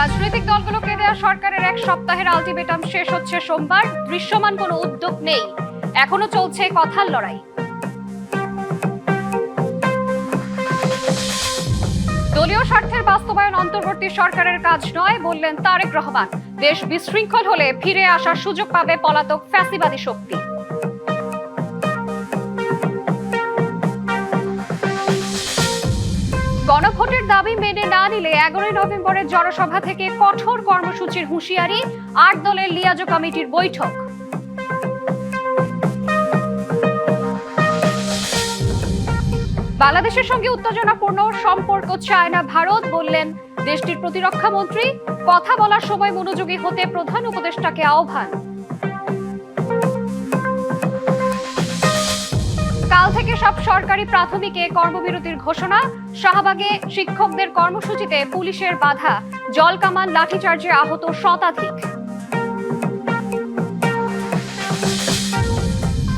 রাজনৈতিক দলগুলোকে দেয়া সরকারের এক সপ্তাহের আলটিমেটাম শেষ হচ্ছে সোমবার। দৃশ্যমান কোনো উদ্যোগ নেই, এখনো চলছে কথার লড়াই। দলীয় স্বার্থের বাস্তবায়ন অন্তর্বর্তী সরকারের কাজ নয় বললেন তারেক রহমান। দেশ বিশৃঙ্খল হলে ফিরে আসার সুযোগ পাবে পলাতক ফ্যাসিবাদী শক্তি। গণভোটের দাবি মেনে না নিলে 11 নভেম্বরের জনসভা থেকে কঠোর কর্মসূচির হুঁশিয়ারি। 8 দলের লিয়াজো কমিটির বৈঠক। বাংলাদেশের সঙ্গে উত্তেজনাপূর্ণ সম্পর্ক চায় না ভারত বললেন দেশটির প্রতিরক্ষা মন্ত্রী। কথা বলার সময় মনোযোগী হতে প্রধান উপদেষ্টাকে আহ্বান। কাল থেকে সব সরকারি প্রাথমিকে কর্মবিরতির ঘোষণা। শাহবাগে শিক্ষকদের কর্মসূচিতে পুলিশের বাধা। জলকামান লাঠিচার্জে আহত শতাধিক।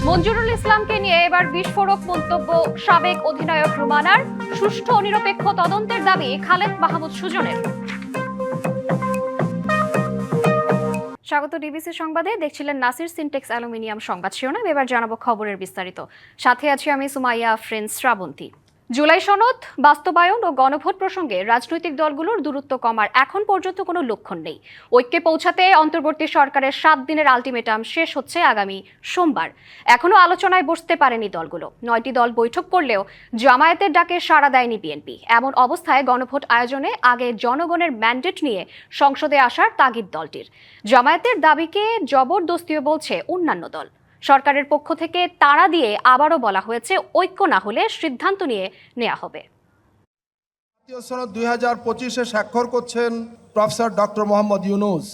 মঞ্জুরুল ইসলামকে নিয়ে এবার বিস্ফোরক মন্তব্য সাবেক অধিনায়ক রুমানার। সুষ্ঠু ও নিরপেক্ষ তদন্তের দাবি খালেদ মাহমুদ সুজনের। স্বাগত ডিবিসি সংবাদে। দেখছিলেন নাসির সিনটেক্স অ্যালুমিনিয়াম সংবাদ শিরোনাম। এবার জানাবো খবরের বিস্তারিত। সাথে আছি আমি সুমাইয়া আফরিন শ্রাবন্তী। জুলাই সনদ বাস্তবায়ন ও গণভোট প্রসঙ্গে রাজনৈতিক দলগুলোর দূরত্ব কমার এখন পর্যন্ত কোনো লক্ষণ নেই। ঐক্যে পৌঁছাতে অন্তর্বর্তী সরকারের 7 দিনের আলটিমেটাম শেষ হচ্ছে আগামী সোমবার। এখনো আলোচনায় বসতে পারেনি দলগুলো। 9টি দল বৈঠক করলেও জামায়াতের ডাকে সাড়া দেয়নি বিএনপি। এমন অবস্থায় গণভোট আয়োজনে আগে জনগণের ম্যান্ডেট নিয়ে সংসদে আসার তাগিদ দলটির। জামায়াতের দাবিকে জবরদস্তিও বলছে অন্যান্য দল। সরকারের পক্ষ থেকে তাড়া দিয়ে আবারও বলা হয়েছে ঐক্য না হলে সিদ্ধান্ত নিয়ে নেওয়া হবে। জাতীয় সনদ 2025-এ স্বাক্ষর করছেন professor doctor Mohammad Yunus.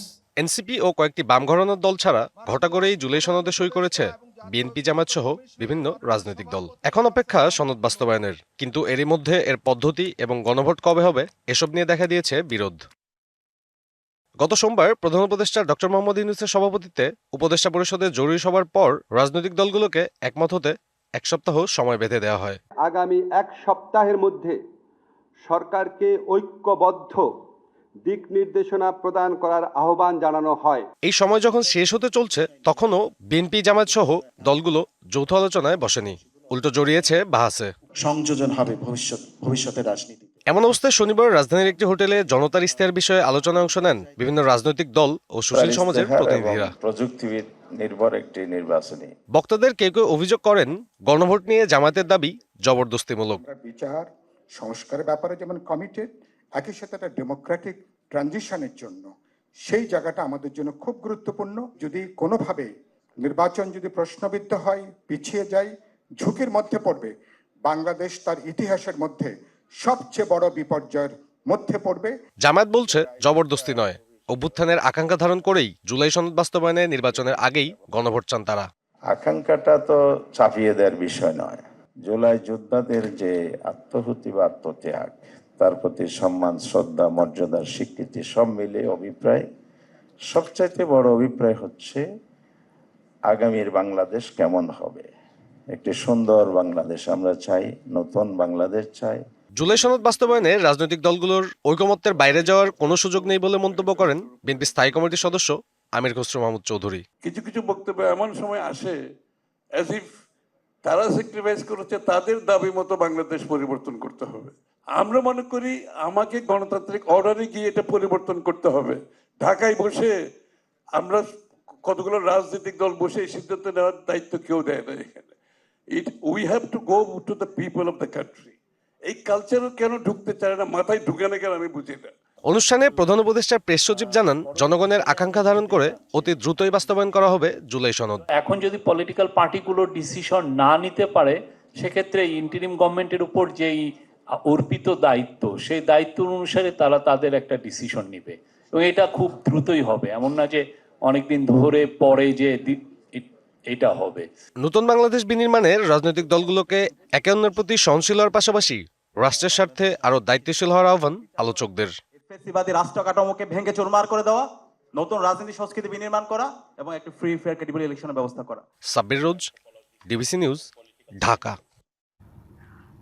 NCP ও কয়েকটি বাম ঘরানার দল ছাড়া ঘটা করেই জুলাই সনদে সই করেছে বিএনপি, জামায়াত সহ বিভিন্ন রাজনৈতিক দল। এখন অপেক্ষা সনদ বাস্তবায়নের, কিন্তু এরই মধ্যে এর পদ্ধতি এবং গণভোট কবে হবে এসব নিয়ে দেখা দিয়েছে বিরোধ। গত সোমবার প্রধান উপদেষ্টা ডক্টর মোহাম্মদ ইউনূসের সভাপতিত্বে উপদেষ্টা পরিষদের জরুরি সভার পর রাজনৈতিক দলগুলোকে একমত হতে 1 সপ্তাহ সময় বেঁধে দেওয়া হয়। আগামী 1 সপ্তাহের মধ্যে সরকারকে ঐক্যবদ্ধ দিক নির্দেশনা প্রদান করার আহ্বান জানানো হয়। এই সময় যখন শেষ হতে চলছে তখনও বিএনপি, জামায়াত সহ দলগুলো যৌথ আলোচনায় বসেনি, উল্টো জড়িয়েছে বাহাসে। সংযোজন হবে ভবিষ্যতের রাজনীতি। এমন অবস্থায় শনিবার রাজধানীর একটি হোটেলে জনতার ইশতেহার বিষয়ে আলোচনায় অংশ নেন বিভিন্ন রাজনৈতিক দল ও সুশীল সমাজের প্রতিনিধিরা। প্রযুক্তিবিদ নির্ভর একটি নির্বাচনী। বক্তাদের কেউ কেউ অভিযোগ করেন গণভোট নিয়ে জামায়াতের দাবি জবরদস্তিমূলক। বিচার সংস্কারের ব্যাপারে যেমন কমিটেড, একই সাথে একটা ডেমোক্রেটিক ট্রানজিশনের জন্য সেই জায়গাটা আমাদের জন্য খুব গুরুত্বপূর্ণ। যদি কোনোভাবে নির্বাচন যদি প্রশ্নবিদ্ধ হয়, পিছিয়ে যায়, ঝুঁকির মধ্যে পড়বে, বাংলাদেশ তার ইতিহাসের মধ্যে সবচেয়ে বড় বিপর্যয়ের মধ্যে পড়বে। জামায়াত বলছে জবরদস্তি নয়, অভ্যুত্থানের আকাঙ্ক্ষা ধারণ করেই জুলাই সনদ বাস্তবায়নে নির্বাচনের আগেই গণভোট চান তারা। আকাঙ্ক্ষাটা তো চাপিয়ে দেওয়ার বিষয় নয়। জুলাই যোদ্ধাদের যে আত্মহুতি বা আত্মত্যাগ, তার প্রতি সম্মান, শ্রদ্ধা, মর্যাদার স্বীকৃতি সব মিলে অভিপ্রায়, সবচাইতে বড় অভিপ্রায় হচ্ছে আগামীর বাংলাদেশ কেমন হবে। একটি সুন্দর বাংলাদেশ আমরা চাই, নতুন বাংলাদেশ চাই। জুলাই সনদ বাস্তবায়নে রাজনৈতিক দলগুলোর ঐকমত্যের বাইরে যাওয়ার কোনো সুযোগ নেই বলে মন্তব্য করেন বিএনপি স্থায়ী কমিটির সদস্য আমির খসরু মাহমুদ চৌধুরী। কিছু কিছু বক্তব্য এমন সময় আসে অ্যাজ ইফ তারা স্যাক্রিফাইস করেছে, তাদের দাবি মতো বাংলাদেশ পরিবর্তন করতে হবে। আমরা মনে করি আমাকে গণতান্ত্রিক অর্ডারে গিয়ে এটা পরিবর্তন করতে হবে। ঢাকায় বসে আমরা কতগুলো রাজনৈতিক দল বসে এই সিদ্ধান্ত নেওয়ার দায়িত্ব কেউ দেয় না এখানে। We have to go to the people of the country. এই কালচারও কেন ঢুকতে চায় না, মাথায় ঢুকে না কেন আমি বুঝি না। অনুষ্ঠানে প্রধান উপদেষ্টার প্রেস সচিব জানান জনগণের আকাঙ্ক্ষা ধারণ করে অতি দ্রুতই বাস্তবায়ন করা হবে জুলাই সনদ। এখন যদি পলিটিক্যাল পার্টিগুলো ডিসিশন না নিতে পারে, সেক্ষেত্রে ইন্টারিম গভর্নমেন্টের উপর যেই অর্পিত দায়িত্ব, সেই দায়িত্ব অনুসারে তারা তাদের একটা ডিসিশন নিবে এবং এটা খুব দ্রুতই হবে। এমন না যে অনেকদিন ধরে পরে যে এটা হবে। নতুন বাংলাদেশ বিনির্মাণের রাজনৈতিক দলগুলোকে একে অন্যের প্রতি সহনশীল হওয়ার পাশাপাশি রাষ্ট্রের স্বার্থে আরো দায়িত্বশীল হওয়ার আহ্বান আলোচকদের। ফ্যাসিবাদী রাষ্ট্র কাঠামোকে ভেঙে চুরমার করে দেওয়া, নতুন রাজনীতি সংস্কৃতি বিনির্মাণ করা এবং একটি ফ্রি ফেয়ার ক্রেডিবল ইলেকশনের ব্যবস্থা করা। সাব্বির রোজ, ডিবিসি নিউজ, ঢাকা।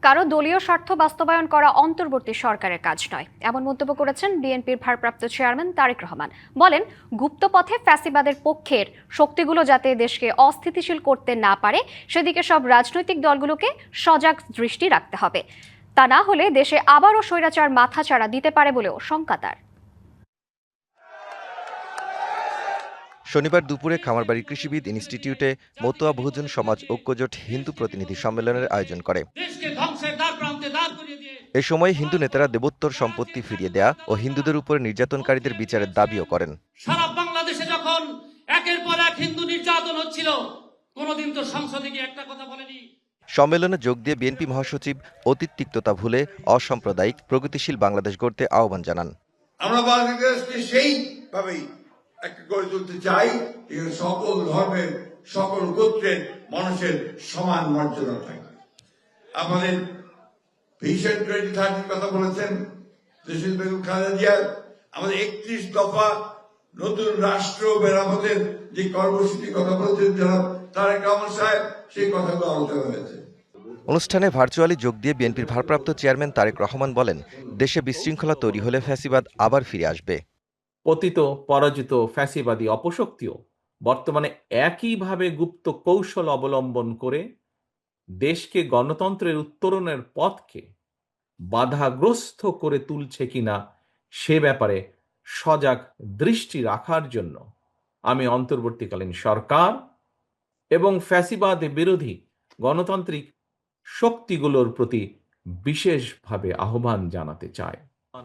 কারো দলীয় স্বার্থ বাস্তবায়ন করা অন্তর্বর্তী সরকারের কাজ নয়, এমন মন্তব্য করেছেন বিএনপির ভারপ্রাপ্ত চেয়ারম্যান তারেক রহমান। বলেন, গুপ্তপথে ফ্যাসিবাদের পক্ষের শক্তিগুলো যাতে দেশকে অস্থিতিশীল করতে না পারে সেদিকে সব রাজনৈতিক দলগুলোকে সজাগ দৃষ্টি রাখতে হবে। তা না হলে দেশে আবারও স্বৈরাচার মাথাচাড়া দিতে পারে বলেও শঙ্কা তার। শনিবার দুপুরে খামারবাড়ি কৃষিবিদ ইনস্টিটিউটে মতুয়া বহুজন সমাজ ঐক্যজোট হিন্দু প্রতিনিধি সম্মেলনের আয়োজন করে। এ সময় হিন্দু নেতারা দেবোত্তর সম্পত্তি ফিরিয়ে দেয়া ও হিন্দুদের উপর নির্যাতনকারীদের বিচারের দাবিও করেন। সারা বাংলাদেশে যখন একের পর এক হিন্দু নির্যাতন হচ্ছিল, কোনোদিন তো সংসদে গিয়ে একটা কথা বলেনি। সম্মেলনে যোগ দিয়ে বিএনপি মহাসচিব অতীত তিক্ততা ভুলে অসাম্প্রদায়িক প্রগতিশীল বাংলাদেশ গড়তে আহ্বান জানান। আমরা বাংলাদেশকে সেইভাবেই একটা গড়ে তুলতে চাই, এখানে সকল ধর্মের সকল গোত্রের মানুষের সমান মর্যাদা থাকে। আমাদের ভিশন 2030 কথা বলেছেন দেশের বেগম খালেদা জিয়া, আমাদের 31 দফা নতুন রাষ্ট্র মেরামতের যে কর্মসূচির কথা বলেছেন জনাব তারেক রহমান সাহেব, সেই কথাগুলো আলোচনা হয়েছে। অনুষ্ঠানে ভার্চুয়ালি যোগ দিয়ে বিএনপির ভারপ্রাপ্ত চেয়ারম্যান তারেক রহমান বলেন, দেশে বিশৃঙ্খলা তৈরি হলে ফ্যাসিবাদ আবার ফিরে আসবে। পতিত পরাজিত ফ্যাসিবাদী অপশক্তিও বর্তমানে একইভাবে গুপ্ত কৌশল অবলম্বন করে দেশকে গণতন্ত্রের উত্তরণের পথকে বাধাগ্রস্ত করে তুলছে কিনা সে ব্যাপারে সজাগ দৃষ্টি রাখার জন্য আমি অন্তর্বর্তীকালীন সরকার এবং ফ্যাসিবাদ বিরোধী গণতান্ত্রিক শক্তিগুলোর প্রতি বিশেষভাবে আহ্বান জানাতে চাই।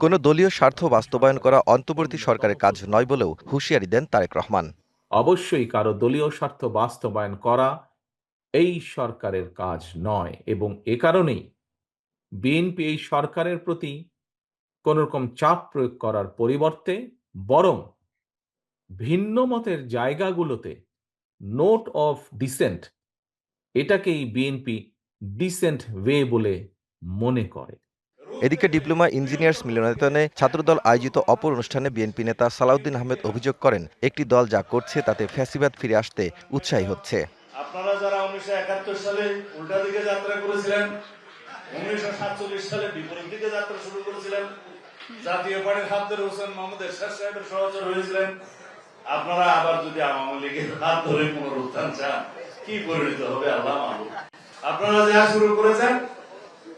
কোনো দলীয় স্বার্থ বাস্তবায়ন করা অন্তর্বর্তী সরকারের কাজ নয় বলেও হুঁশিয়ারি দেন তারেক রহমান। অবশ্যই কারো দলীয় স্বার্থ বাস্তবায়ন করা এই সরকারের কাজ নয়, এবং এ কারণেই বিএনপি এই সরকারের প্রতি কোন রকম চাপ প্রয়োগ করার পরিবর্তে বরং ভিন্ন মতের জায়গাগুলোতে নোট অফ ডিসেন্ট, এটাকেই বিএনপি ডিসেন্ট ওয়ে বলে মনে করে। এদিকে ডিপ্লোমা ইঞ্জিনিয়ার্স মিলনায়তনে ছাত্রদল আয়োজিত অপর অনুষ্ঠানে বিএনপি নেতা সালাউদ্দিন আহমেদ অভিযোগ করেন, একটি দল যা করছে তাতে ফ্যাসিবাদ ফিরে আসতে উৎসাহী হচ্ছে। আপনারা যারা 1971 সালে উল্টা দিকে যাত্রা করেছিলেন, 1947 সালে বিপরীত দিকে যাত্রা শুরু করেছিলেন, জাতীয় পার্টির হাত ধরে হোসেন মোহাম্মদ এরশাদ সাহেবের সহচর হয়েছিলেন, আপনারা আবার যদি আওয়ামী লীগের হাত ধরে পুনরুত্থান চান, কি পরিণত হবে আল্লাহ মালুম। আপনারা যা শুরু করেছেন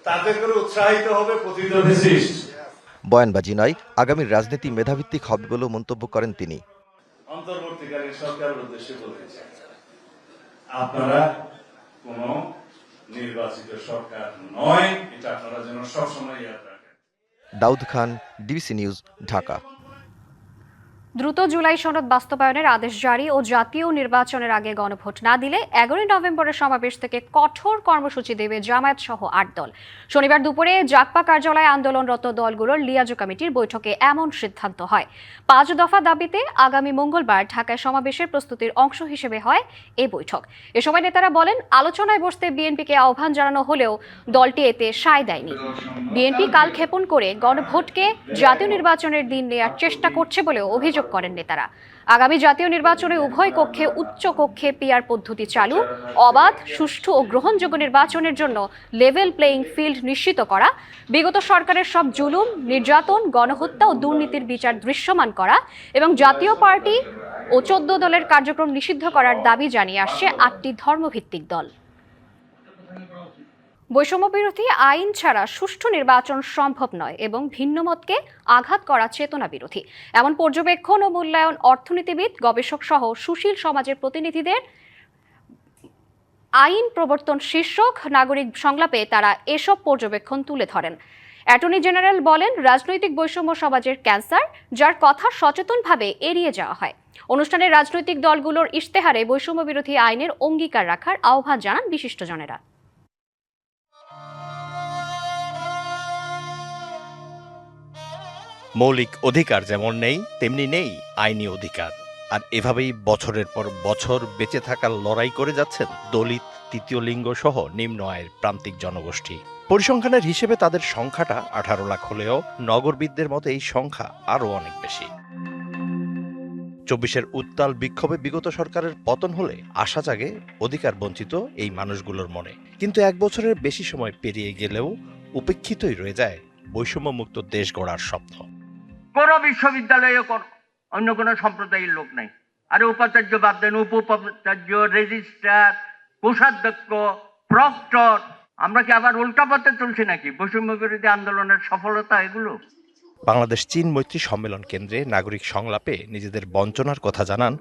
তাতে করে উৎসাহিত হবে পতিত ফ্যাসিস্ট। বয়ানবাজি নয়, আগামীর রাজনীতি মেধাভিত্তিক হবে বলেও মন্তব্য করেন তিনি। অন্তর্বর্তীকালীন সরকারের উদ্দেশ্যে বলতে চাই, আপনারা কোন নির্বাচিত সরকার নয়, এটা আপনারা যেন সবসময় ইয়াদ রাখেন। Daud Khan, DBC news, Dhaka. দ্রুত জুলাই সনদ বাস্তবায়নের আদেশ জারি ও জাতীয় নির্বাচনের আগে গণভোট না দিলে 11 নভেম্বরের সমাবেশ থেকে কঠোর কর্মসূচি দেবে জামায়াত সহ 8 দল। শনিবার দুপুরে জাকপা কার্যালয়ে আন্দোলনরত দলগুলোর লিয়াজো কমিটির বৈঠকে এমন সিদ্ধান্ত হয়। 5 দফা দাবিতে আগামী মঙ্গলবার ঢাকায় সমাবেশের প্রস্তুতির অংশ হিসেবে হয় এই বৈঠক। এ সময় নেতারা বলেন, আলোচনায় বসতে বিএনপিকে আহ্বান জানানো হলেও দলটি এতে সায় দেয়নি। বিএনপি কালক্ষেপণ করে গণভোটকে জাতীয় নির্বাচনের দিন নেয়ার চেষ্টা করছে বলেও অভিযোগ করেন নেতারা। আগামী জাতীয় নির্বাচনে উভয় কক্ষে উচ্চ কক্ষে পিআর পদ্ধতি চালু, অবাধ, সুষ্ঠু ও গ্রহণযোগ্য নির্বাচনের জন্য লেভেল প্লেইং ফিল্ড নিশ্চিত করা, বিগত সরকারের সব জুলুম, নির্যাতন, গণহত্যা ও দুর্নীতির বিচার দৃশ্যমান করা এবং জাতীয় পার্টি ও 14 দলের কার্যক্রম নিষিদ্ধ করার দাবি জানিয়ে আসছে 8টি ধর্মভিত্তিক দল। বৈষম্য বিরোধী আইন ছাড়া সুষ্ঠু নির্বাচন সম্ভব নয় এবং ভিন্নমতকে আঘাত করা চেতনা বিরোধী, এমন পর্যবেক্ষণ ও মূল্যায়ন অর্থনীতিবিদ, গবেষক সহ সুশীল সমাজের প্রতিনিধিদের। আইন প্রবর্তন শীর্ষক নাগরিক সংলাপে তারা এসব পর্যবেক্ষণ তুলে ধরেন। অ্যাটর্নি জেনারেল বলেন, রাজনৈতিক বৈষম্য সমাজের ক্যান্সার, যার কথা সচেতনভাবে এড়িয়ে যাওয়া হয়। অনুষ্ঠানে রাজনৈতিক দলগুলোর ইশতেহারে বৈষম্য বিরোধী আইনের অঙ্গীকার রাখার আহ্বান জানান বিশিষ্টজনেরা। মৌলিক অধিকার যেমন নেই, তেমনি নেই আইনি অধিকার। আর এভাবেই বছরের পর বছর বেঁচে থাকার লড়াই করে যাচ্ছেন দলিত, তৃতীয় লিঙ্গ সহ নিম্ন আয়ের প্রান্তিক জনগোষ্ঠী। পরিসংখ্যানের হিসেবে তাদের সংখ্যাটা 18 লাখ হলেও নগরবিদদের মতে এই সংখ্যা আরও অনেক বেশি। ২৪-এর উত্তাল বিক্ষোভে বিগত সরকারের পতন হলে আশা জাগে অধিকার বঞ্চিত এই মানুষগুলোর মনে। কিন্তু 1 বছরের বেশি সময় পেরিয়ে গেলেও উপেক্ষিতই রয়ে যায় বৈষম্যমুক্ত দেশ গড়ার স্বপ্ন। কোন বিশ্ববিদ্যালয়ে অন্য কোন সম্প্রদায়ের লোক নাই। আরে উপাচার্য বাদ দেন, উপাচার্য, রেজিস্ট্রার, কোষাধ্যক্ষ, প্রক্টর, আমরা কি আবার উল্টা পথে চলছি নাকি? বৈষম্য বিরোধী আন্দোলনের সফলতা এগুলো। বাংলাদেশ চীন মৈত্রী সম্মেলন কেন্দ্রে নাগরিক সংলাপে নিজেদের বঞ্চনার কথা জানান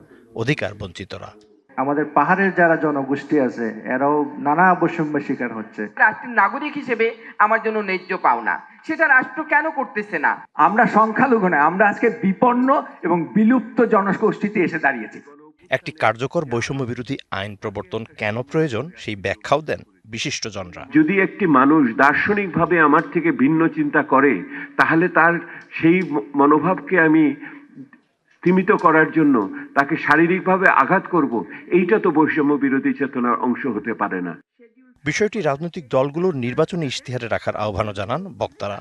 অধিকার বঞ্চিতরা। আমাদের পাহাড়ের যারা জনগোষ্ঠী আছে এরাও নানা বৈষম্যের শিকার হচ্ছে। রাষ্ট্রের নাগরিক হিসেবে আমার জন্য ন্যায্য পাওনা, সেটা রাষ্ট্র কেন করতেছে না? আমরা সংখ্যালঘু নয়, আমরা আজকে বিপন্ন এবং বিলুপ্ত জনগোষ্ঠীতে এসে দাঁড়িয়েছি। একটি কার্যকর বৈষম্য বিরোধী আইন প্রবর্তন কেন প্রয়োজন সেই ব্যাখ্যাও দেন বিশিষ্টজনরা। যদি একটি মানুষ দার্শনিকভাবে আমার থেকে ভিন্ন চিন্তা করে, তাহলে তার সেই মনোভাবকে আমি স্তীমিত করার জন্য তাকে শারীরিকভাবে আঘাত করব, এইটা তো বৈষম্য বিরোধী চেতনার অংশ হতে পারে না। বিষয়টি রাজনৈতিক দলগুলোর নির্বাচনী ইশতেহারে রাখার আহ্বানও জানান বক্তারা।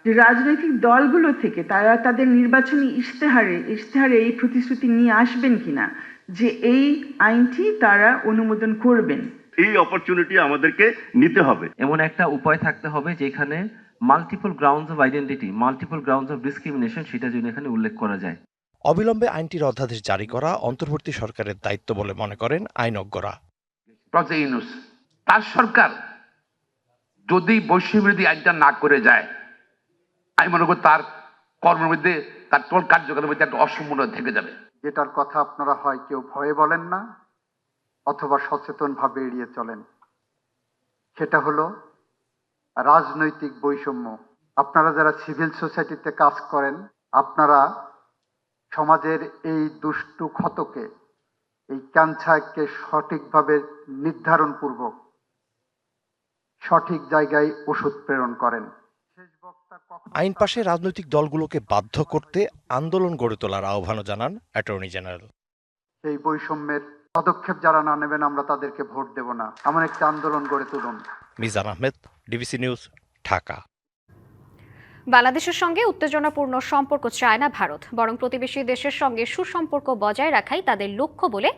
রাজনৈতিক দলগুলো থেকে তারা তাদের নির্বাচনী ইশতেহারে এই প্রতিশ্রুতি নিয়ে আসবেন কিনা যে এই আইনটি তারা অনুমোদন করবেন। এই অপরচুনিটি আমাদেরকে নিতে হবে। এমন একটা উপায় থাকতে হবে যেখানে multiple grounds of identity, multiple grounds of discrimination সেটা যেন এখানে উল্লেখ করা যায়। অবিলম্বে আইনটির অধ্যাদেশ জারি করা অন্তর্বর্তী সরকারের দায়িত্ব বলে মনে করেন আইনজ্ঞরা। তার সরকার যদি বৈষম্যবিরোধী আইনটা না করে যায়, আমি মনে করি তার কর্মের মধ্যে, তার টোল কার্যক্রমের মধ্যে একটা অসম্পূর্ণ থেকে যাবে। যেটার কথা আপনারা হয় কেউ ভয়ে বলেন না অথবা সচেতন ভাবে এড়িয়ে চলেন, সেটা হলো রাজনৈতিক বৈষম্য। আপনারা যারা সিভিল সোসাইটিতে কাজ করেন, আপনারা সমাজের এই দুষ্টু ক্ষতকে, এই ক্যান্সারকে সঠিকভাবে নির্ধারণ পূর্বক সঠিক জায়গায় ওষুধ প্রেরণ করেন। আইন পাশে রাজনৈতিক দলগুলোকে বাধ্য করতে আন্দোলন গড়ে তোলার আহ্বানও জানান অ্যাটর্নি জেনারেল। এই বৈষম্যের পদক্ষেপ যারা না নেবেন আমরা তাদেরকে ভোট দেব না, এমন একটা আন্দোলন গড়ে তুলুন। Mizan Ahmed, DBC news, Dhaka. বাংলাদেশের সঙ্গে উত্তেজনাপূর্ণ সম্পর্ক চায় না ভারত, বরং প্রতিবেশী দেশের সঙ্গে সুসম্পর্ক বজায় রাখাই তাদের লক্ষ্য বলে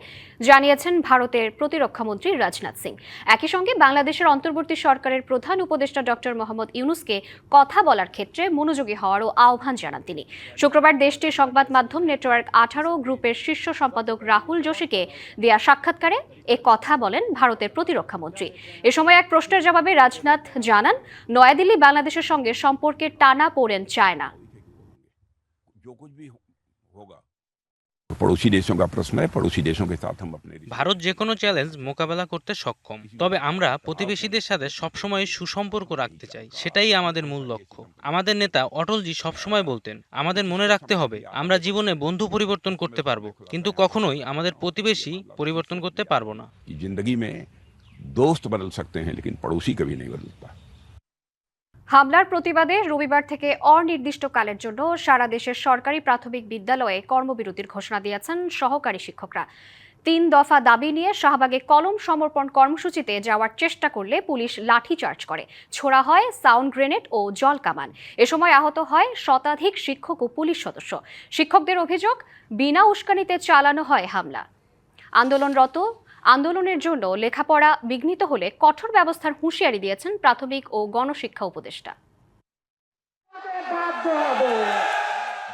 জানিয়েছেন ভারতের প্রতিরক্ষামন্ত্রী রাজনাথ সিং। একই সঙ্গে বাংলাদেশের অন্তর্বর্তী সরকারের প্রধান উপদেষ্টা ডক্টর মোহাম্মদ ইউনূসকে কথা বলার ক্ষেত্রে মনোযোগী হওয়ারও আহ্বান জানান তিনি। শুক্রবার দেশটির সংবাদ মাধ্যম নেটওয়ার্ক 18 গ্রুপের শীর্ষ সম্পাদক রাহুল যোশীকে দেয়া সাক্ষাৎকারে এ কথা বলেন ভারতের প্রতিরক্ষামন্ত্রী। এ সময় এক প্রশ্নের জবাবে রাজনাথ জানান, নয়াদিল্লি বাংলাদেশের সঙ্গে সম্পর্কের টানা पोड़ेन चाय ना। जो कुछ भी होगा पड़ोसी देशों का प्रश्न है, पड़ोसी देशों के साथ हम अपने ভারত যে কোনো চ্যালেঞ্জ মোকাবেলা করতে সক্ষম, তবে আমরা প্রতিবেশীদের সাথে সবসময় সুসম্পর্ক রাখতে চাই, সেটাই আমাদের মূল লক্ষ্য। আমাদের নেতা অটলজি সবসময় বলতেন, আমাদের মনে রাখতে হবে আমরা জীবনে বন্ধু পরিবর্তন করতে পারবো, কিন্তু কখনোই আমাদের প্রতিবেশী পরিবর্তন করতে পারবো না। जिंदगी में दोस्त बदल सकते हैं लेकिन पड़ोसी कभी नहीं बदलता। হামলার প্রতিবাদে রবিবার থেকে অনির্দিষ্টকালের জন্য সারা দেশের সরকারি প্রাথমিক বিদ্যালয়ে কর্মবিরতির ঘোষণা দিয়েছেন সহকারী শিক্ষকরা। 3 দফা দাবি নিয়ে শাহবাগে কলম সমর্পণ কর্মসূচিতে যাওয়ার চেষ্টা করলে পুলিশ লাঠিচার্জ করে, ছোড়া হয় সাউন্ড গ্রেনেড ও জল কামান। এ সময় আহত হয় শতাধিক শিক্ষক ও পুলিশ সদস্য। শিক্ষকদের অভিযোগ, বিনা উস্কানিতে চালানো হয় হামলা। আন্দোলনের জন্য লেখাপড়া বিঘ্নিত হলে কঠোর ব্যবস্থার হুঁশিয়ারি দিয়েছেন প্রাথমিক ও গণশিক্ষা উপদেষ্টা।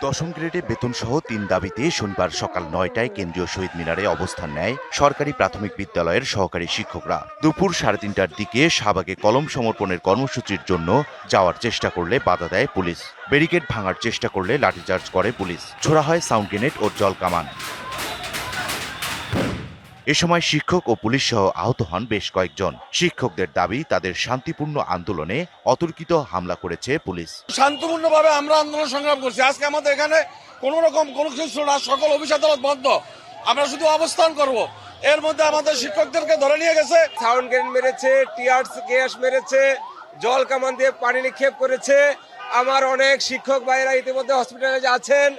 10ম গ্রেডে বেতন সহ 3 দাবিতে শনিবার সকাল 9টায় কেন্দ্রীয় শহীদ মিনারে অবস্থান নেয় সরকারি প্রাথমিক বিদ্যালয়ের সহকারী শিক্ষকরা। দুপুর 3:30টার দিকে শাহবাগে কলম সমর্পণের কর্মসূচির জন্য যাওয়ার চেষ্টা করলে বাধা দেয় পুলিশ। ব্যারিকেড ভাঙার চেষ্টা করলে লাঠিচার্জ করে পুলিশ, ছোড়া হয় সাউন্ড গ্রেনেড ও জল কামান। এ সময় শিক্ষক ও পুলিশ সহ আহত হন বেশ কয়েকজন। শিক্ষকদের দাবি, তাদের শান্তিপূর্ণ আন্দোলনে অতর্কিত হামলা করেছে পুলিশ। শান্তিপূর্ণভাবে আমরা আন্দোলন সংগ্রাম করছি। আজকে আমাদের এখানে কোনো রকম কোনো কিছু না, সকল অফিস আদালত বন্ধ, আমরা শুধু অবস্থান করব। এর মধ্যে আমাদের শিক্ষকদেরকে ধরে নিয়ে গেছে, সাউন্ড গ্রেনেড মেরেছে, টিয়ার গ্যাস মেরেছে, জল কামান দিয়ে পানি নিক্ষেপ করেছে। আমার অনেক শিক্ষক ভাইরা ইতিমধ্যে হসপিটালে আছেন।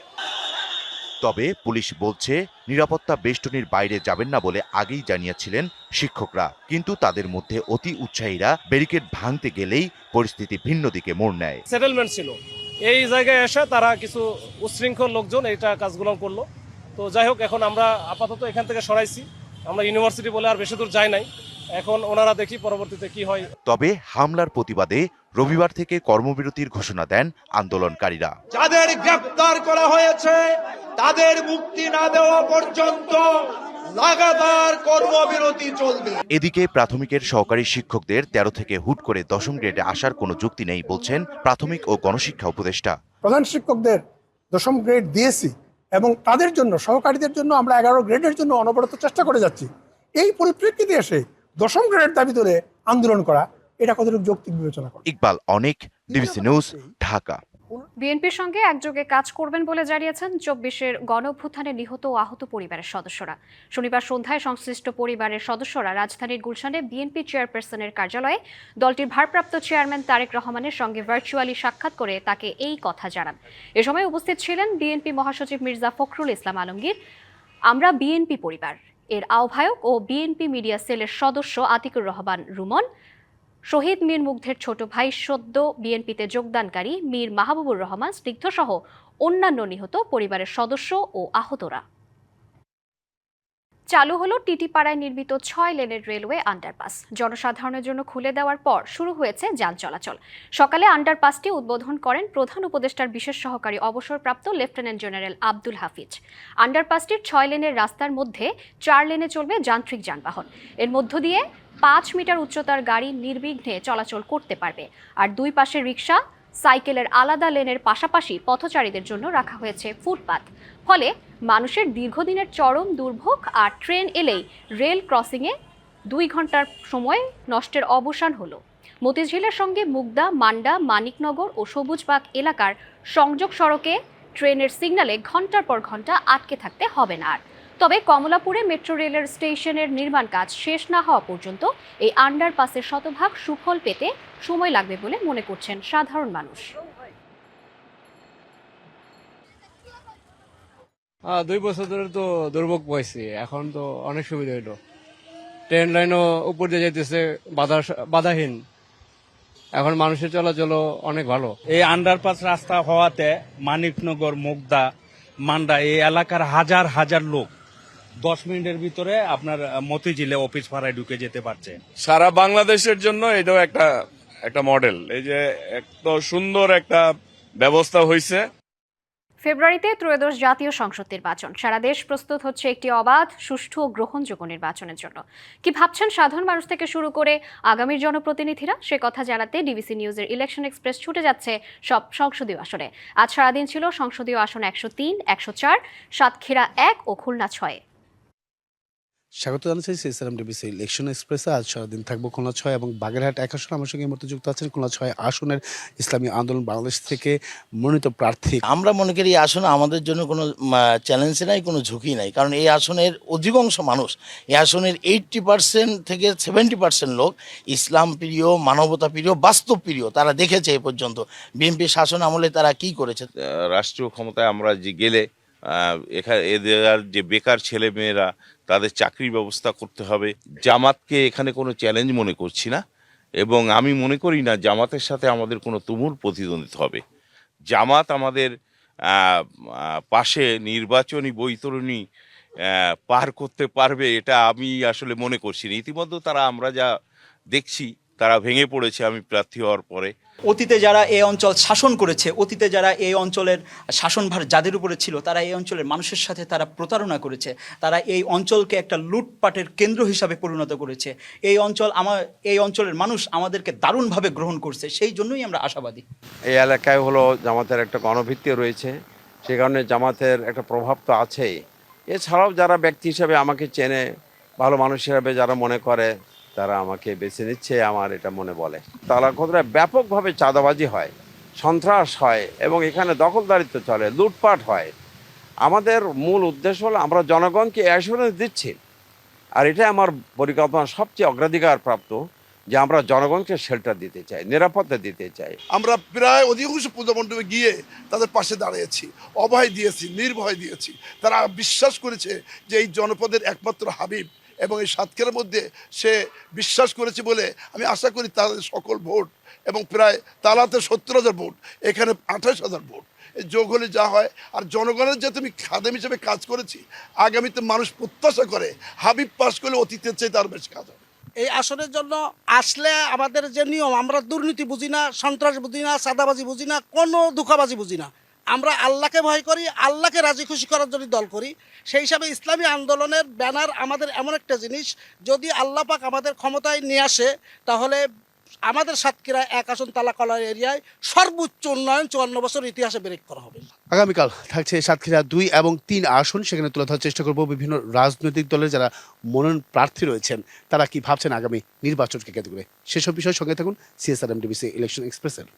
তবে পুলিশ বলছে নিরাপত্তা বেষ্টনীর বাইরে যাবেন না বলে আগেই জানিয়েছিলেন শিক্ষকরা, কিন্তু তাদের মধ্যে অতি উৎসাহীরা ব্যারিকেড ভাঙতে গেলেই পরিস্থিতি ভিন্ন দিকে মোড় নেয়। সেটেলমেন্ট ছিল, এই জায়গায় এসে তারা কিছু উচ্ছৃঙ্খল লোকজন এইটা কাজগুলো করলো। তো যাই হোক, এখন আমরা আপাতত এখান থেকে সরাইছি, আমরা ইউনিভার্সিটি বলে আর বেশি দূর যাই নাই, এখন ওনারা দেখি পরবর্তীতে কি হয়। তবে হামলার প্রতিবাদে রবিবার থেকে কর্মবিরতির ঘোষণা দেন আন্দোলনকারীরা। যাদের গ্রেফতার করা হয়েছে তাদের মুক্তি না দেওয়া পর্যন্ত লাগাতার কর্মবিরতি চলবে। এদিকে প্রাথমিকের সহকারী শিক্ষকদের 13 থেকে হুট করে 10ম গ্রেডে আসার কোনো যুক্তি নেই বলছেন প্রাথমিক ও গণশিক্ষা উপদেষ্টা। প্রধান শিক্ষকদের 10ম গ্রেড দিয়েছি এবং তাদের জন্য, সহকারীদের জন্য আমরা 11 গ্রেডের জন্য অনবরত চেষ্টা করে যাচ্ছি। এই পরিপ্রেক্ষিতে এসে 10ম গ্রেডের দাবি ধরে আন্দোলন করা, এটা কতটুকু যৌক্তিক বিবেচনা করে? ইকবাল অনিক, ডিবিসি নিউজ, ঢাকা। বিএনপির সঙ্গে একযোগে কাজ করবেন বলে জানিয়েছেন 24-এর গণঅভ্যুত্থানে নিহত ও আহত পরিবারের সদস্যরা। শনিবার সন্ধ্যায় সংশ্লিষ্ট পরিবারের সদস্যরা রাজধানীর গুলশানে বিএনপি চেয়ারপারসনের কার্যালয়ে দলটির ভারপ্রাপ্ত চেয়ারম্যান তারেক রহমানের সঙ্গে ভার্চুয়ালি সাক্ষাৎ করে তাকে এই কথা জানান। এ সময় উপস্থিত ছিলেন বিএনপি মহাসচিব মির্জা ফখরুল ইসলাম আলমগীর, আমরা বিএনপি পরিবার এর আহ্বায়ক ও বিএনপি মিডিয়া সেলের সদস্য আতিকুর রহমান রুমন, শহীদ মীর মুগ্ধের ছোট ভাই সদ্য বিএনপিতে যোগদানকারী মীর মাহবুবুর রহমান স্নিগ্ধসহ অন্যান্য নিহত পরিবারের সদস্য ও আহতরা। চালু হলো টিটিপাড়ায় নির্মিত 6 লেনের রেলওয়ে আন্ডারপাস। জনসাধারণের জন্য খুলে দেওয়ার পর শুরু হয়েছে যান চলাচল। সকালে আন্ডারপাসটি উদ্বোধন করেন প্রধান উপদেষ্টার বিশেষ সহকারী অবসরপ্রাপ্ত লেফটেন্যান্ট জেনারেল আব্দুল হাফিজ। আন্ডারপাসটির 6 লেনের রাস্তার মধ্যে 4 লেনে চলবে যান্ত্রিক যানবাহন। এর মধ্য দিয়ে 5 মিটার উচ্চতার গাড়ি নির্বিঘ্নে চলাচল করতে পারবে। আর দুই পাশে রিকশা, সাইকেলের আলাদা লেনের পাশাপাশি পথচারীদের জন্য রাখা হয়েছে ফুটপাত। ফলে মানুষের দীর্ঘদিনের চরম দুর্ভোগ আর ট্রেন এলেই রেল ক্রসিংয়ে 2 ঘন্টার সময় নষ্টের অবসান হলো। মতিঝিলের সঙ্গে মুগদা, মান্ডা, মানিকনগর ও সবুজবাগ এলাকার সংযোগ সড়কে ট্রেনের সিগন্যালে ঘন্টার পর ঘন্টা আটকে থাকতে হবে না আর। তবে কমলাপুরে মেট্রো রেলের স্টেশনের নির্মাণ কাজ শেষ না হওয়া পর্যন্ত এই আন্ডারপাসের শতভাগ সুফল পেতে সময় লাগবে বলে মনে করছেন সাধারণ মানুষ। 2 বছর ধরে তো দুর্ভোগ পাইছি, এখন তো অনেক সুবিধা হইলো। ট্রেন লাইনও উপর দিয়ে যেতেছে বাধাহীন, এখন মানুষের চলাচলও অনেক ভালো। এই আন্ডারপাস রাস্তা হওয়াতে মানিকনগর, মুগদা, মান্ডা এই এলাকার হাজার হাজার লোক 10 মিনিটের ভিতরে আপনার মতিঝিলে অফিস পাড়ায় ঢুকে যেতে পারছে। সারা বাংলাদেশের জন্য এটাও একটা মডেল। এই যে এত সুন্দর একটা ব্যবস্থা হয়েছে। ফেব্রুয়ারিতে ত্রয়োদশ জাতীয় সংসদ নির্বাচন। সারা দেশ প্রস্তুত হচ্ছে একটি অবাধ, সুষ্ঠু ও গ্রহণযোগ্য নির্বাচনের জন্য। কি ভাবছেন সাধারণ মানুষ থেকে শুরু করে আগামীর জনপ্রতিনিধিরা, সে কথা জানাতে ডিবিসি নিউজের ইলেকশন এক্সপ্রেস ছুটে যাচ্ছে সব সংসদীয় আসনে। আজ সারাদিন ছিল সংসদীয় আসন 103, 104, সাতক্ষীরা 1 ও খুলনা 6। স্বাগত জানাচ্ছি সিএসআরএম ডিবিসি ইলেকশন এক্সপ্রেসে। আজ সারাদিন থাকবো খুলনা 6 এবং বাগেরহাট 1 আসন। আমার সঙ্গে মতো যুক্ত আছেন খুলনা 6 আসনের ইসলামী আন্দোলন বাংলাদেশ থেকে মনোনীত প্রার্থী। আমরা মনে করি এই আসনে আমাদের জন্য কোনো চ্যালেঞ্জ নাই, কোনো ঝুঁকি নাই, কারণ এই আসনের অধিকাংশ মানুষ, এই আসনের 80% থেকে 70% লোক ইসলাম প্রিয়, মানবতা প্রিয়, বাস্তব প্রিয়। তারা দেখেছে এ পর্যন্ত বিএনপি শাসন আমলে তারা কি করেছে। রাষ্ট্রীয় ক্ষমতায় আমরা যে গেলে এখানে এদের যে বেকার ছেলে মেয়েরা, তাদের চাকরির ব্যবস্থা করতে হবে। জামাতকে এখানে কোনো চ্যালেঞ্জ মনে করছি না, এবং আমি মনে করি না জামাতের সাথে আমাদের কোনো তুমুল প্রতিদ্বন্দ্বিতা হবে। জামাত আমাদের পাশে নির্বাচনী বৈতরণী পার করতে পারবে, এটা আমি আসলে মনে করছি না। ইতিমধ্যে তারা, আমরা যা দেখছি, তারা ভেঙে পড়েছে আমি প্রার্থী হওয়ার পরে। অতীতে যারা এই অঞ্চল শাসন করেছে, অতীতে যারা এই অঞ্চলের শাসনভার যাদের উপরে ছিল, তারা এই অঞ্চলের মানুষের সাথে তারা প্রতারণা করেছে। তারা এই অঞ্চলকে একটা লুটপাটের কেন্দ্র হিসাবে পরিণত করেছে। এই অঞ্চলের মানুষ আমাদেরকে দারুণভাবে গ্রহণ করছে, সেই জন্যই আমরা আশাবাদী। এই এলাকায় হলো জামাতের একটা গণভিত্তি রয়েছে, সে কারণে জামাতের একটা প্রভাব তো আছেই। এছাড়াও যারা ব্যক্তি হিসাবে আমাকে চেনে, ভালো মানুষ হিসাবে যারা মনে করে, তারা আমাকে বেছে নিচ্ছে, আমার এটা মনে বলে। তালাকোদরায় ব্যাপকভাবে চাঁদাবাজি হয়, সন্ত্রাস হয়, এবং এখানে দখলদারিত্ব চলে, লুটপাট হয়। আমাদের মূল উদ্দেশ্য হলো আমরা জনগণকে অ্যাসুরেন্স দিচ্ছি, আর এটা আমার পরিকল্পনা সবচেয়ে অগ্রাধিকার প্রাপ্ত, যে আমরা জনগণকে শেল্টার দিতে চাই, নিরাপত্তা দিতে চাই। আমরা প্রায় অধিকাংশ পূজা মণ্ডপে গিয়ে তাদের পাশে দাঁড়িয়েছি, অভয় দিয়েছি, নির্ভয় দিয়েছি। তারা বিশ্বাস করেছে যে এই জনপদের একমাত্র হাবিব, এবং এই সাতক্ষীরার মধ্যে সে বিশ্বাস করেছে বলে আমি আশা করি তাদের সকল ভোট, এবং প্রায় তালাতে 70,000 ভোট, এখানে 28,000 ভোট, যোগ হলে যা হয়। আর জনগণের যে তুমি খাদেম হিসেবে কাজ করেছি, আগামীতে মানুষ প্রত্যাশা করে হাবিব পাস করলে অতীতের চাইতে আরও বেশি কাজ হবে। এই আসনের জন্য আসলে আমাদের যে নিয়ম, আমরা দুর্নীতি বুঝি না, সন্ত্রাস বুঝি না, সাদাবাজি বুঝি না, কোনো ধোঁকাবাজি বুঝি না। আমরা আল্লাহকে ভয় করি, আল্লাহকে রাজি খুশি করার জন্য দল করি। সেই হিসাবে ইসলামী আন্দোলনের ব্যানার আমাদের এমন একটা জিনিস, যদি আল্লাহ পাক আমাদের ক্ষমতায় নিয়ে আসে তাহলে আমাদের সাতক্ষীরা 1 আসন তালাকলার এরিয়ায় সর্বোচ্চ উন্নয়ন 54 বছর ইতিহাসে ব্রেক করা হবে। আগামীকাল থাকছে সাতক্ষীরা 2 এবং 3 আসন, সেখানে তুলে ধরার চেষ্টা করব বিভিন্ন রাজনৈতিক দলের যারা মনোনয়ন প্রার্থী রয়েছেন তারা কি ভাবছেন আগামী নির্বাচনকে কেন্দ্র করে। সেসব বিষয়ের সঙ্গে থাকুন CSRM-DBC ইলেকশন এক্সপ্রেসের।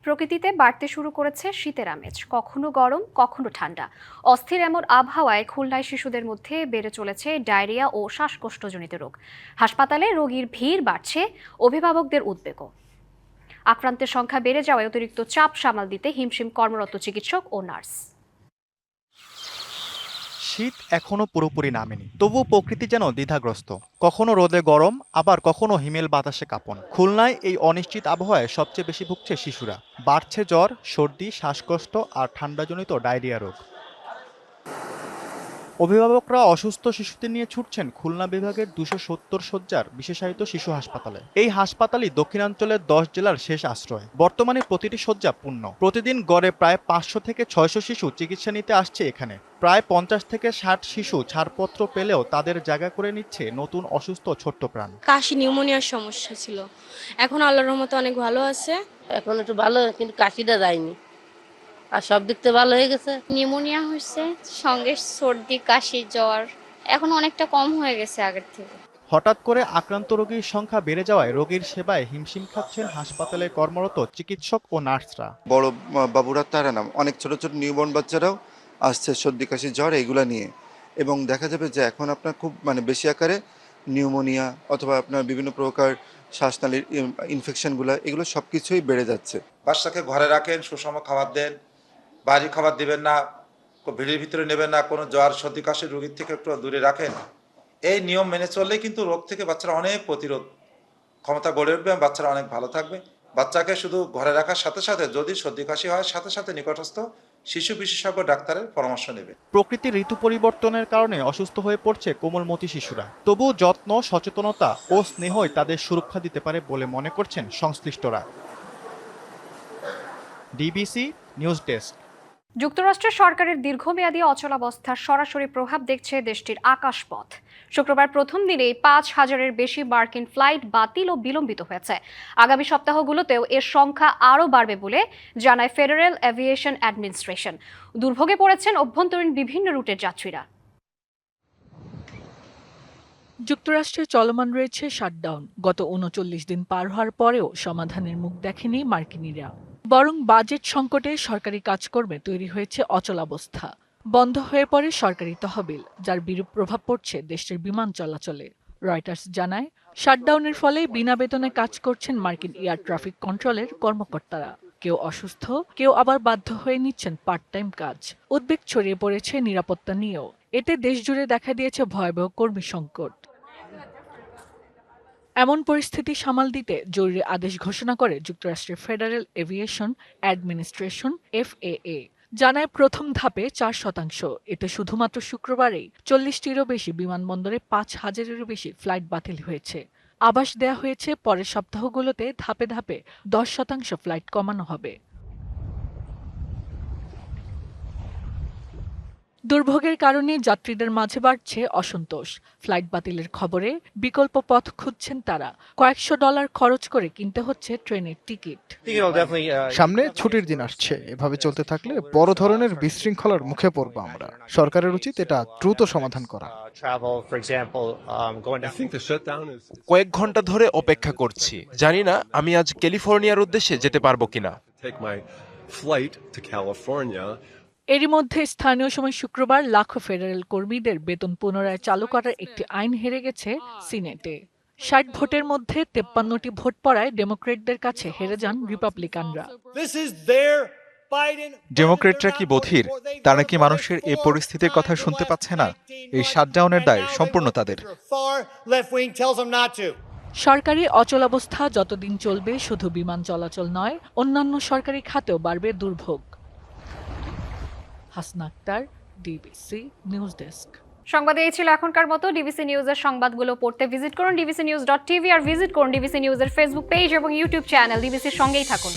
প্রকৃতিতে বাড়তে শুরু করেছে শীতের আমেজ, কখনো গরম কখনো ঠান্ডা। অস্থির এমন আবহাওয়ায় খুলনায় শিশুদের মধ্যে বেড়ে চলেছে ডায়রিয়া ও শ্বাসকষ্টজনিত রোগ। হাসপাতালে রোগীর ভিড় বাড়ছে, অভিভাবকদের উদ্বেগও। আক্রান্তের সংখ্যা বেড়ে যাওয়ায় অতিরিক্ত চাপ সামাল দিতে হিমশিম কর্মরত চিকিৎসক ও নার্স। শীত এখনো পুরোপুরি নামেনি, তবু প্রকৃতি যেন দ্বিধাগ্রস্ত। কখনো রোদে গরম, আবার কখনো হিমেল বাতাসে কাঁপন। খুলনায় এই অনিশ্চিত আবহাওয়ায় সবচেয়ে বেশি ভুগছে শিশুরা। বাড়ছে জ্বর, সর্দি, শ্বাসকষ্ট আর ঠান্ডাজনিত ডায়রিয়া রোগ। অভিভাবকরা অসুস্থ শিশুদের নিয়ে ছুটছেন খুলনা বিভাগের 270 শয্যার বিশেষায়িত শিশু হাসপাতালে। এই হাসপাতালই দক্ষিণাঞ্চলের 10 জেলার শেষ আশ্রয়। বর্তমানে প্রতিটি শয্যা পূর্ণ। প্রতিদিন গড়ে প্রায় 500 থেকে 600 শিশু চিকিৎসা নিতে আসছে এখানে। প্রায় 50 থেকে 60 শিশু ছাড়পত্র পেলেও তাদের জায়গা করে নিচ্ছে নতুন অসুস্থ ছোট্ট প্রাণ। কাশি, নিউমোনিয়ার সমস্যা ছিল, এখন আল্লাহর রহমতে অনেক ভালো আছে। এখন একটু ভালো, কিন্তু কাশিটা যায়নি, আর সব দিক থেকে ভালো হয়ে গেছে। নিউমোনিয়া হয়েছে, সঙ্গে সর্দি, কাশি, জ্বর এখন অনেকটা কম হয়ে গেছে আগের থেকে। হঠাৎ করে আক্রান্ত রোগীর সংখ্যা বেড়ে যাওয়ায় রোগীর সেবায় হিমশিম খাচ্ছেন হাসপাতালে কর্মরত চিকিৎসক ও নার্সরা। বড় বাবুরা তারা না, অনেক ছোট ছোট নিউবর্ন বাচ্চারাও আসছে সর্দি, কাশি, জ্বর এগুলা নিয়ে। এবং দেখা যাবে যে এখন আপনার খুব বেশি আকারে নিউমোনিয়া অথবা আপনার বিভিন্ন প্রকার শ্বাসনালীর ইনফেকশনগুলো, এগুলো সব কিছুই বেড়ে যাচ্ছে। বাচ্চাকে ঘরে রাখেন, সুষম খাবার দেন, বাইরে খাবার দিবেন না, ভিড়ের ভিতরে নেবেন না, কোনো জ্বর সর্দি কাশির রোগীর থেকে একটু দূরে রাখেন। এই নিয়ম মেনে চললেই কিন্তু রোগ থেকে বাচ্চারা অনেক প্রতিরোধ ক্ষমতা গড়ে উঠবে এবং বাচ্চারা অনেক ভালো থাকবে। বাচ্চাকে শুধু ঘরে রাখার সাথে সাথে যদি সর্দি কাশি হয় সাথে সাথে নিকটস্থ শিশু বিশেষজ্ঞ ডাক্তারের পরামর্শ নেবে। প্রকৃতির ঋতু পরিবর্তনের কারণে অসুস্থ হয়ে পড়ছে কোমলমতি শিশুরা। তবু যত্ন, সচেতনতা ও স্নেহই তাদের সুরক্ষা দিতে পারে বলে মনে করছেন সংশ্লিষ্টরা। DBC news desk. যুক্তরাষ্ট্রের সরকারের দীর্ঘমেয়াদী অচলাবস্থার সরাসরি প্রভাব দেখছে দেশটির আকাশপথ। শুক্রবার প্রথম দিনেই 5000-এর বেশি মার্কিন ফ্লাইট বাতিল ও বিলম্বিত হয়েছে। আগামী সপ্তাহগুলোতেও এর সংখ্যা আরও বাড়বে বলে জানায় ফেডারেল এভিয়েশন অ্যাডমিনিস্ট্রেশন। দুর্ভোগে পড়েছেন অভ্যন্তরীণ বিভিন্ন রুটের যাত্রীরা। যুক্তরাষ্ট্রে চলমান রয়েছে শাটডাউন। গত 39 দিন পার হওয়ার পরেও সমাধানের মুখ দেখেনি মার্কিনিরা, বরং বাজেট সংকটে সরকারি কাজকর্মে তৈরি হয়েছে অচলাবস্থা। বন্ধ হয়ে পড়ে সরকারি তহবিল, যার বিরূপ প্রভাব পড়ছে দেশটির বিমান চলাচলে। রয়টার্স জানায়, শাটডাউনের ফলে বিনা বেতনে কাজ করছেন মার্কিন এয়ার ট্রাফিক কন্ট্রোলের কর্মকর্তারা। কেউ অসুস্থ, কেউ আবার বাধ্য হয়ে নিচ্ছেন পার্ট টাইম কাজ। উদ্বেগ ছড়িয়ে পড়েছে নিরাপত্তা নিয়েও। এতে দেশজুড়ে দেখা দিয়েছে ভয়াবহ কর্মী সংকট। এমন পরিস্থিতি সামাল দিতে জরুরি আদেশ ঘোষণা করে যুক্তরাষ্ট্রের ফেডারেল এভিয়েশন অ্যাডমিনিস্ট্রেশন FAA। জানায় প্রথম ধাপে 4%। এতে শুধুমাত্র শুক্রবারেই 40টিরও বেশি বিমানবন্দরে 5000-এরও বেশি ফ্লাইট বাতিল হয়েছে। আভাস দেয়া হয়েছে পরের সপ্তাহগুলোতে ধাপে ধাপে 10% ফ্লাইট কমানো হবে। দুর্ভোগের কারণে যাত্রীদের মাঝে বাড়ছে অসন্তোষ। ফ্লাইট বাতিলের খবরে বিকল্প পথ খুঁজছেন তারা। $কয়েকশো খরচ করে কিনতে হচ্ছে ট্রেনের টিকিট। সামনে ছুটির দিন আসছে, এভাবে চলতে থাকলে বড় ধরনের বিশৃঙ্খলার মুখে পড়ব আমরা। সরকারের উচিত এটা দ্রুত সমাধান করা। কয়েক ঘন্টা ধরে অপেক্ষা করছি, জানি না আমি আজ ক্যালিফোর্নিয়ার উদ্দেশ্যে যেতে পারবো কিনা। এরই মধ্যে স্থানীয় সময় শুক্রবার লাখো ফেডারেল কর্মীদের বেতন পুনরায় চালু করার একটি আইন হেরে গেছে সিনেটে। 60 ভোটের মধ্যে 53টি ভোট পড়ায় ডেমোক্রেটদের কাছে হেরে যান রিপাবলিকানরা। ডেমোক্রেটরা কি বধির? তারা কি মানুষের এই পরিস্থিতির কথা শুনতে পাচ্ছে না? এই শাটডাউনের দায় সম্পূর্ণ তাদের। সরকারি অচলাবস্থা যতদিন চলবে শুধু বিমান চলাচল নয়, অন্যান্য সরকারি খাতেও বাড়বে দুর্ভোগ। Hasna Akter, DBC news desk. সংবাদে এই ছিল এখনকার মতো। ডিবিসি নিউজের সংবাদগুলো পড়তে ভিজিট করুন dbcnews.tv আর ভিজিট করুন ডিবিসি নিউজের ফেসবুক পেজ এবং ইউটিউব চ্যানেল। ডিবিসির সঙ্গেই থাকুন।